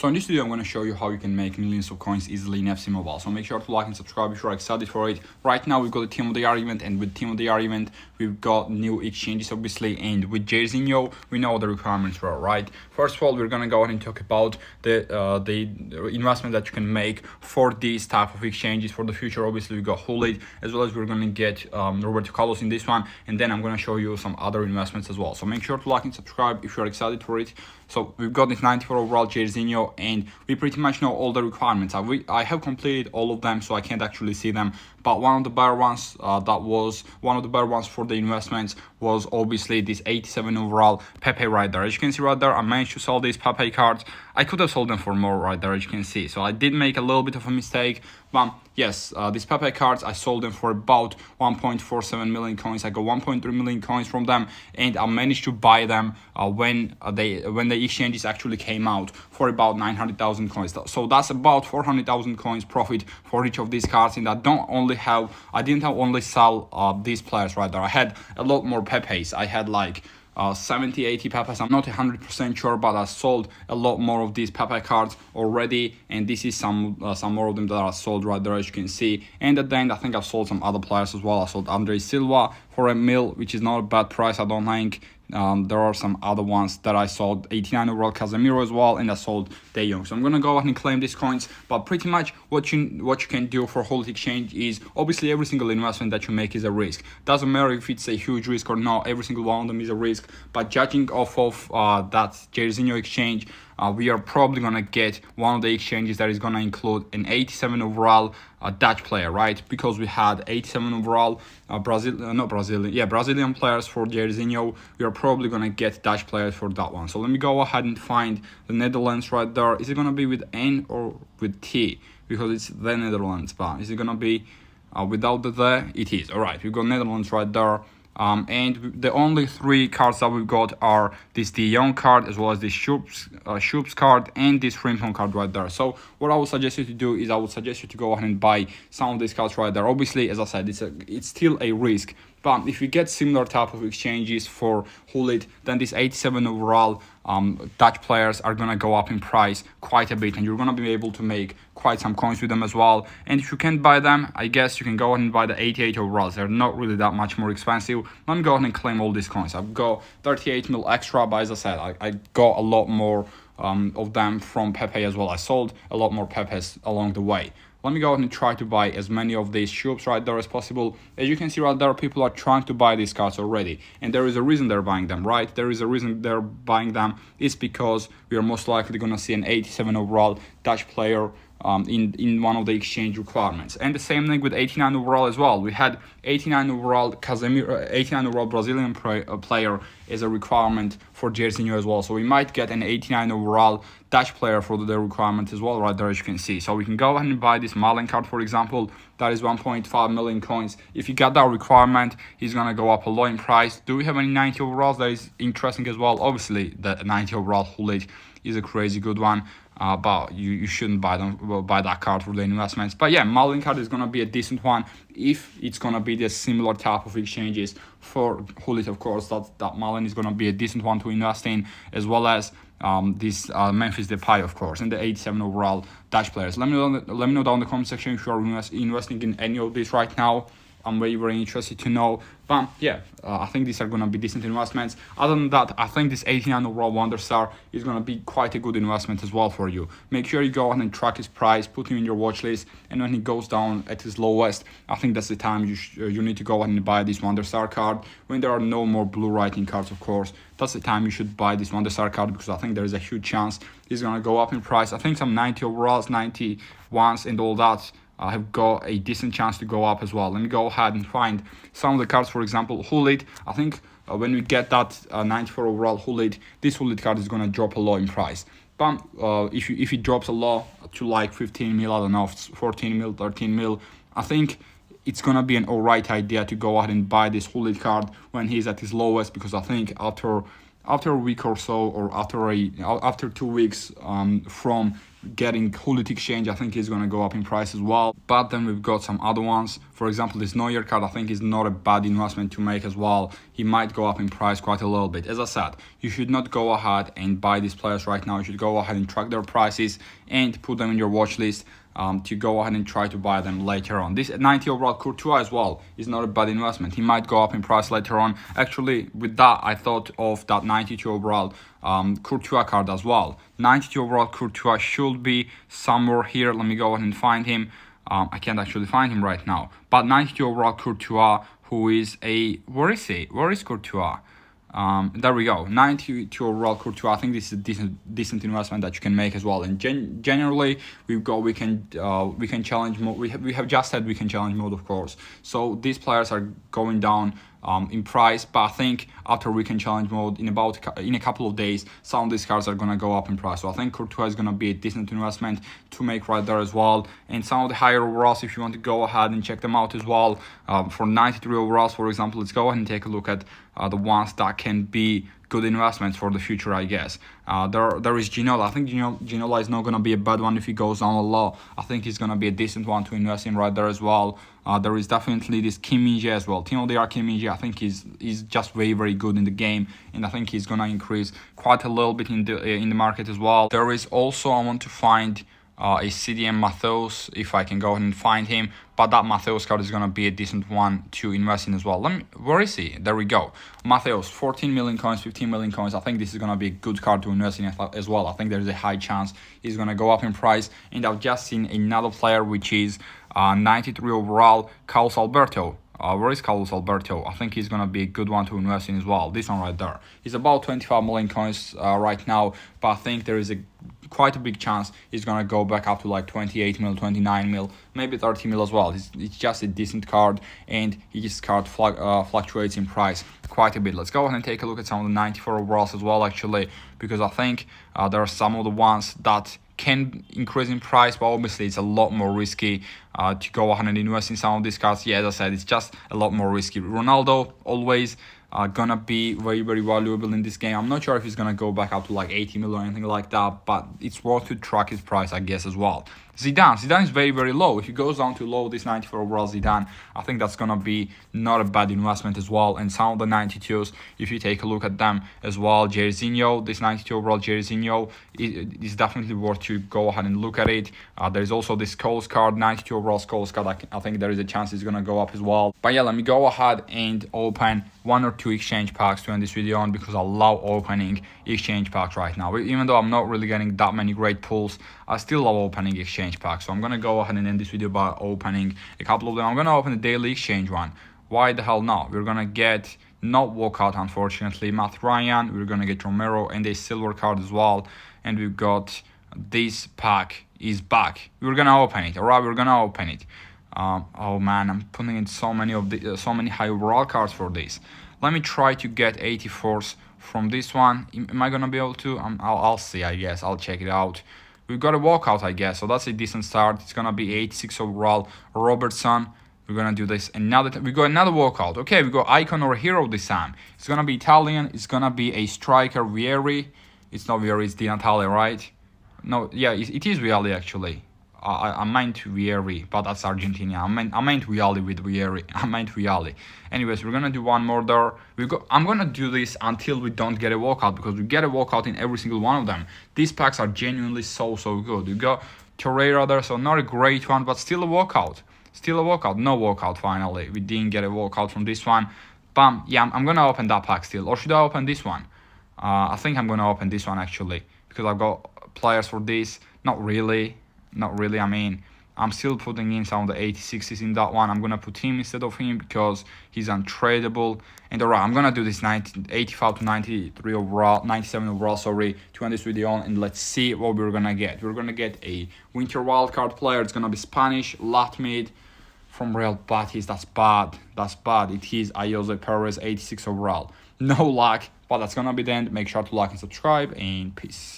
So in this video, I'm going to show you how you can make millions of coins easily in FC Mobile. So make sure to like and subscribe if you're excited for it. Right now, we've got the Team of the Year event, and with Team of the Year event, we've got new exchanges, obviously, and with Jairzinho, we know the requirements were, right? First of all, we're going to go ahead and talk about the investment that you can make for these type of exchanges for the future. Obviously, we got Hullet, as well as we're going to get Roberto Carlos in this one, and then I'm going to show you some other investments as well. So make sure to like and subscribe if you're excited for it. So we've got this 94 overall Jairzinho, and we pretty much know all the requirements. I have completed all of them, so I can't actually see them. But one of the better ones, for the investments was obviously this 87 overall Pepe right there. As you can see right there, I managed to sell these Pepe cards. I could have sold them for more right there, as you can see. So I did make a little bit of a mistake. But yes, these Pepe cards, I sold them for about 1.47 million coins. I got 1.3 million coins from them, and I managed to buy them when the exchanges actually came out for about 900,000 coins. So that's about 400,000 coins profit for each of these cards. And I didn't only sell these players right there. I had a lot more Pepes. I had like 70-80 Pepes. I'm not 100% sure, but I sold a lot more of these Pepe cards already, and this is some more of them that are sold right there, as you can see. And at the end, I think I've sold some other players as well. I sold Andre Silva for $1 million, which is not a bad price, I don't think. There are some other ones that I sold, 89 overall Casemiro as well, and I sold De Jong. So I'm gonna go ahead and claim these coins. But pretty much what you can do for Hullet exchange is, obviously every single investment that you make is a risk. Doesn't matter if it's a huge risk or not, every single one of them is a risk. But judging off of that Jairzinho exchange, we are probably gonna get one of the exchanges that is gonna include an 87 overall Dutch player, right? Because we had 87 overall Brazilian players for Jairzinho. We are probably gonna get Dutch players for that one. So let me go ahead and find the Netherlands right there. Is it gonna be with N or with T? Because it's the Netherlands, but is it gonna be without the? It is. All right, we've got Netherlands right there. And the only three cards that we've got are this De Jong card, as well as this Schupps card, and this Frimpong card right there. So what I would suggest you to do is, I would suggest you to go ahead and buy some of these cards right there. Obviously, as I said, it's still a risk. But if you get similar type of exchanges for Hullet, then this 87 overall Dutch players are going to go up in price quite a bit, and you're going to be able to make quite some coins with them as well. And if you can't buy them, I guess you can go ahead and buy the 88 overalls. They're not really that much more expensive. Let me go ahead and claim all these coins. I've got 38 mil extra, but as I said, I got a lot more of them from Pepe as well. I sold a lot more Pepes along the way. Let me go ahead and try to buy as many of these Schupps right there as possible. As you can see right there, people are trying to buy these cards already. And there is a reason they're buying them, right? There is a reason they're buying them. It's because we are most likely going to see an 87 overall Dutch player in one of the exchange requirements. And the same thing with 89 overall as well. We had 89 overall Casemiro, 89 overall Brazilian player as a requirement for Jairzinho as well. So we might get an 89 overall Dutch player for the requirement as well right there, as you can see. So we can go ahead and buy this Malen card, for example. That is 1.5 million coins. If you get that requirement, he's going to go up a lot in price. Do we have any 90 overalls? That is interesting as well. Obviously, the 90 overall Hullet is a crazy good one. But you shouldn't buy that card for the investments. But yeah, Malen card is going to be a decent one if it's going to be the similar type of exchanges for Hullet. Of course, that Malen is going to be a decent one to invest in, as well as this Memphis Depay, of course, and the 87 overall Dutch players. Let me know down in the comment section if you are investing in any of these right now. I'm very interested to know. But yeah, I think these are going to be decent investments. Other than that, I think this 89 overall Wonder Star is going to be quite a good investment as well for you. Make sure you go ahead and track his price, put him in your watch list, and when he goes down at his lowest, I think that's the time you need to go ahead and buy this Wonder Star card. When there are no more blue writing cards, of course, that's the time you should buy this Wonder Star card, because I think there is a huge chance he's going to go up in price. I think some 90 overalls, 91s, and all that have got a decent chance to go up as well. Let me go ahead and find some of the cards. For example, Hullet. I think when we get that 94 overall Hullet, this Hullet card is going to drop a lot in price. But if it drops a lot to like 15 mil, I don't know, 14 mil, 13 mil, I think it's going to be an alright idea to go ahead and buy this Hullet card when he's at his lowest, because I think after after a week or so, or after 2 weeks from getting Hullet exchange, I think he's gonna go up in price as well. But then we've got some other ones. For example, this Neuer card I think is not a bad investment to make as well. He might go up in price quite a little bit. As I said, you should not go ahead and buy these players right now. You should go ahead and track their prices and put them in your watch list. To go ahead and try to buy them later on. This 90 overall Courtois as well is not a bad investment. He might go up in price later on. Actually, with that, I thought of that 92 overall Courtois card as well. 92 overall Courtois should be somewhere here. Let me go ahead and find him. I can't actually find him right now. But 92 overall Courtois, who is a... Where is he? Where is Courtois? There we go, 92 overall Courtois. I think this is a decent investment that you can make as well. And generally, we can challenge mode. We have just said we can challenge mode, of course. So these players are going down in price, but I think after we can challenge mode in a couple of days, some of these cards are gonna go up in price. So I think Courtois is gonna be a decent investment to make right there as well. And some of the higher overalls, if you want to go ahead and check them out as well, for 93 overalls, for example, let's go ahead and take a look at the ones that can be good investments for the future, I guess. There is Ginola. I think Ginola is not going to be a bad one if he goes down a lot. I think he's going to be a decent one to invest in right there as well. There is definitely this Kim Min-jae as well. Kim Min-jae, I think he's just very, very good in the game, and I think he's going to increase quite a little bit in the market as well. There is also, I want to find a CDM Matheus, if I can go ahead and find him. But that Matheus card is going to be a decent one to invest in as well. Where is he? There we go. Matheus, 14 million coins, 15 million coins. I think this is going to be a good card to invest in as well. I think there's a high chance he's going to go up in price. And I've just seen another player, which is 93 overall, Carlos Alberto. Where is Carlos Alberto? I think he's going to be a good one to invest in as well. This one right there. He's about 25 million coins right now, but I think there is quite a big chance he's going to go back up to like 28 mil, 29 mil, maybe 30 mil as well. It's just a decent card, and his card fluctuates in price quite a bit. Let's go ahead and take a look at some of the 94 overalls as well, actually, because I think there are some of the ones that can increase in price, but obviously it's a lot more risky to go ahead and invest in some of these cards. Yeah, as I said, it's just a lot more risky. Ronaldo always gonna be very, very valuable in this game. I'm not sure if he's gonna go back up to like 80 mil or anything like that, but it's worth to track his price, I guess, as well. Zidane is very, very low. If he goes down to low, this 94 overall Zidane, I think that's gonna be not a bad investment as well. And some of the 92s, if you take a look at them as well, Jairzinho, this 92 overall Jairzinho is definitely worth to go ahead and look at it. There's also this Scholes card, 92 overall Scholes card. I think there is a chance it's gonna go up as well. But yeah, let me go ahead and open 1 or 2 exchange packs to end this video on, because I love opening exchange packs right now. Even though I'm not really getting that many great pulls, I still love opening exchange packs. So I'm gonna go ahead and end this video by opening a couple of them. I'm gonna open the daily exchange one. Why the hell not? We're gonna get not walkout, unfortunately, Matt Ryan. We're gonna get Romero and a silver card as well. And we've got this pack is back. We're gonna open it. Alright, we're gonna open it. Oh man, I'm putting in so many high overall cards for this. Let me try to get 84s from this one. Am I gonna be able to? I'll see, I guess. I'll check it out. We've got a walkout, I guess, so that's a decent start. It's gonna be 86 overall. Robertson. We're gonna do this another. We got another walkout. Okay, we got icon or hero this time. It's gonna be Italian. It's gonna be a striker, Vieri. It's not Vieri. It's Di Natale, right? No, yeah, it is Viali actually. I meant Vieri, but that's Argentina. I meant Viali with Vieri. I meant Viali. Anyways, we're gonna do one more there. I'm gonna do this until we don't get a walkout, because we get a walkout in every single one of them. These packs are genuinely so good. You got Torreira there, so not a great one, but still a walkout. Still a walkout. No walkout finally. We didn't get a walkout from this one. Bam. Yeah, I'm gonna open that pack still. Or should I open this one? I think I'm gonna open this one actually, because I've got players for this. Not really. I mean, I'm still putting in some of the 86s in that one. I'm gonna put him instead of him because he's untradeable. And alright, I'm gonna do this 85 to 93 overall, 97 overall, sorry, to end this video on, and let's see what we're gonna get. We're gonna get a winter wildcard player. It's gonna be Spanish, lat mid from Real Betis. That's bad. It is Ayoze Perez, 86 overall. No luck, but that's gonna be the end. Make sure to like and subscribe, and peace.